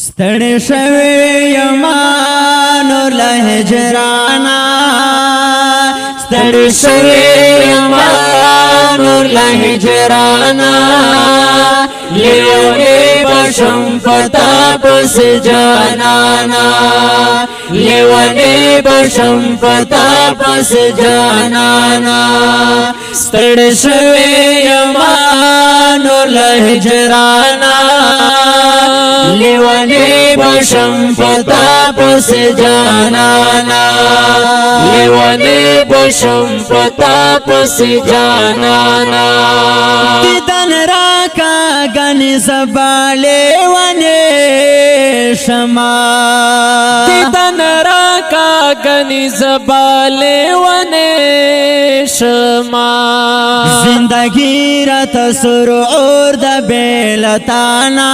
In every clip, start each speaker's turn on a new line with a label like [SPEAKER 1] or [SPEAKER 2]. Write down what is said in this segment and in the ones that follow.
[SPEAKER 1] ستړی شوی یما نور له هجرانا ستړی شوی یما نور له هجرانا لیونی بشم فتا پس جانانا لیونی بشم فتا پس جانانا ستړی شوی یما نور له هجرانا لیونی بشم فتا پس جانانا لیونی بشم فتا پس جانانا دیدن راکا گنی زبا لیونی شما دیدن راکا گنی زبا لیونی شما زندگی را تسرعور دا بیلتانا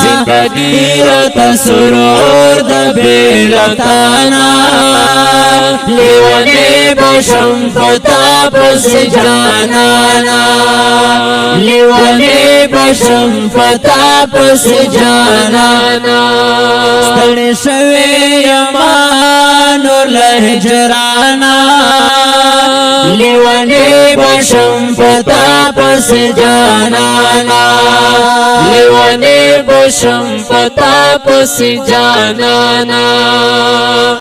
[SPEAKER 1] زندگی را تسرعور دا بیلتانا لیونی بشم فتا پس جانانا لیونی بشم فتا پس جانانا ستړی شوی یما نور له هجرانا لیونی بشم فتا پس جانانا لیونی بشم فتا پس جانانا